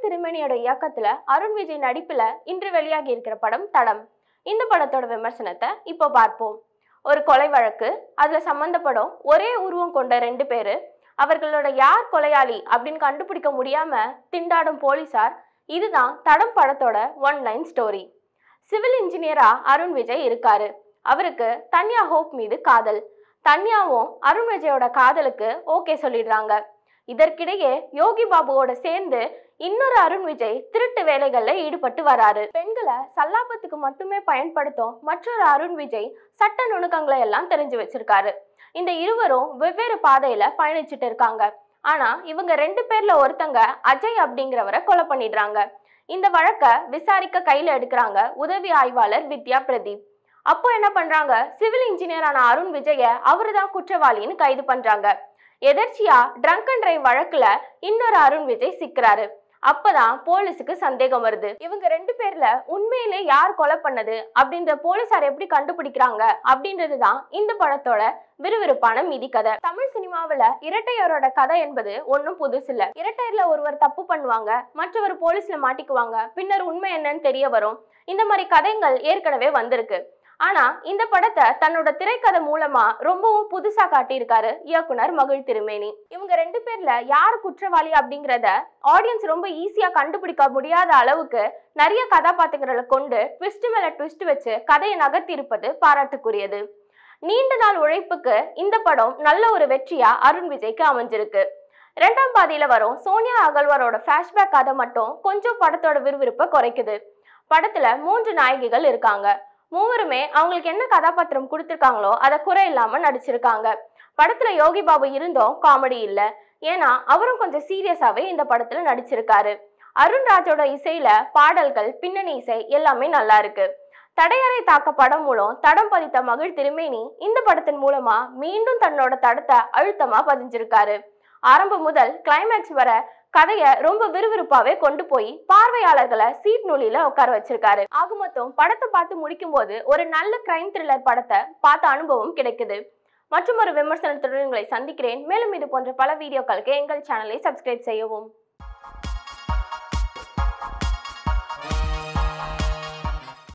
திருமேனியோட இயக்கத்துல அருண் விஜய் நடிப்புல இன்று வெளியாகி இருக்கிற படம் தடம். இந்த படத்தோட விமர்சனத்தை இப்போ பார்ப்போம். ஒரு கொலை வழக்கு, அதுல சம்பந்தப்படும் ஒரே உருவம் கொண்ட 2 பேரு, அவர்களோட யார் கொலையாளி அப்படின்னு கண்டுபிடிக்க முடியாம திண்டாடும் போலீசார். இதுதான் தடம் படத்தோட ஒன்லைன் ஸ்டோரி. சிவில் இன்ஜினியரா அருண் விஜய் இருக்காரு. அவருக்கு தன்யா ஹோப் மீது காதல். தன்யாவும் அருண் விஜயோட காதலுக்கு ஓகே சொல்லிடுறாங்க. இதற்கிடையே யோகி பாபுவோட சேர்ந்து இன்னொரு அருண் விஜய் திருட்டு வேலைகள்ல ஈடுபட்டு வராரு. பெண்களை சல்லாபத்துக்கு மட்டுமே பயன்படுத்தும் மற்றொரு அருண் விஜய் சட்ட நுணுக்கங்களை எல்லாம் தெரிஞ்சு வச்சிருக்காரு. இந்த இருவரும் வெவ்வேறு பாதையில பயணிச்சுட்டு இருக்காங்க. ஆனா இவங்க 2 பேர்ல ஒருத்தங்க அஜய் அப்படிங்கிறவரை கொலை பண்ணிடுறாங்க. இந்த வழக்க விசாரிக்க கையில எடுக்கிறாங்க உதவி ஆய்வாளர் வித்யா பிரதீப். அப்போ என்ன பண்றாங்க, சிவில் இன்ஜினியரான அருண் விஜய அவருதான் குற்றவாளின்னு கைது பண்றாங்க. எதர்ச்சியா ட்ரங்க் அண்ட் டிரைவ் வழக்குல இன்னொரு அருண் விஜய் சிக்கிறாரு. அப்பதான் போலீஸுக்கு சந்தேகம் வருது. இவங்க 2 பேர்ல உண்மையிலே யார் கொலை பண்ணது அப்படின்ற போலீசார் எப்படி கண்டுபிடிக்கிறாங்க அப்படின்றதுதான் இந்த படத்தோட விறுவிறுப்பான மீதி கதை. தமிழ் சினிமாவில இரட்டையரோட கதை என்பது ஒன்னும் புதுசு இல்ல. இரட்டையர்ல ஒருவர் தப்பு பண்ணுவாங்க, மற்றவர் போலீஸ்ல மாட்டிக்குவாங்க, பின்னர் உண்மை என்னன்னு தெரிய வரும். இந்த மாதிரி கதைகள் ஏற்கனவே வந்திருக்கு. ஆனா இந்த படத்தை தன்னோட திரைக்கதை மூலமா ரொம்பவும் புதுசா காட்டியிருக்காரு இயக்குனர் மகிழ் திருமேனி. இவங்க 2 பேர்ல யார் குற்றவாளி அப்படிங்கிறத ஆடியன்ஸ் ரொம்ப ஈஸியா கண்டுபிடிக்க முடியாத அளவுக்கு நிறைய கதாபாத்திரங்களை கொண்டு ட்விஸ்ட் மேல ட்விஸ்ட் வச்சு கதையை நகர்த்தி இருப்பது பாராட்டுக்குரியது. நீண்ட நாள் உழைப்புக்கு இந்த படம் நல்ல ஒரு வெற்றியா அருண் விஜய்க்கு அமைஞ்சிருக்கு. 2ஆம் பாதியில வரும் சோனியா அகர்வாலோட பிளாஷ்பேக் கதை மட்டும் கொஞ்சம் படத்தோட விறுவிறுப்பை குறைக்குது. படத்துல 3 நாயகிகள் இருக்காங்க. மூவருமே அவங்களுக்கு என்ன கதாபாத்திரம் கொடுத்திருக்காங்களோ அதை குறை இல்லாம நடிச்சிருக்காங்க. படத்துல யோகி பாபு இருந்தும் காமெடி இல்ல. ஏன்னா அவரும் கொஞ்சம் சீரியஸாவே இந்த படத்துல நடிச்சிருக்காரு. அருண் ராஜோட இசையில பாடல்கள், பின்னணி இசை எல்லாமே நல்லா இருக்கு. தடையறை தாக்க படம் மூலம் தடம் பதித்த மகிழ் திருமேனி இந்த படத்தின் மூலமா மீண்டும் தன்னோட தடத்தை அழுத்தமா பதிஞ்சிருக்காரு. ஆரம்பம் முதல் கிளைமேக்ஸ் வர கதைய ரொம்ப விறுவிறுப்பாவே கொண்டு போய் பார்வையாளர்களை சீட் நூலில உட்கார வச்சிருக்காரு. ஆக மொத்தம் படத்தை பார்த்து முடிக்கும் போது ஒரு நல்ல கிரைம் த்ரில்லர் படத்தை பார்த்த அனுபவம் கிடைக்குது. மற்றும் ஒரு விமர்சனத்துடன் உங்களை சந்திக்கிறேன். மேலும் இது போன்ற பல வீடியோக்களுக்கு எங்கள் சேனலை சப்ஸ்கிரைப் செய்யவும்.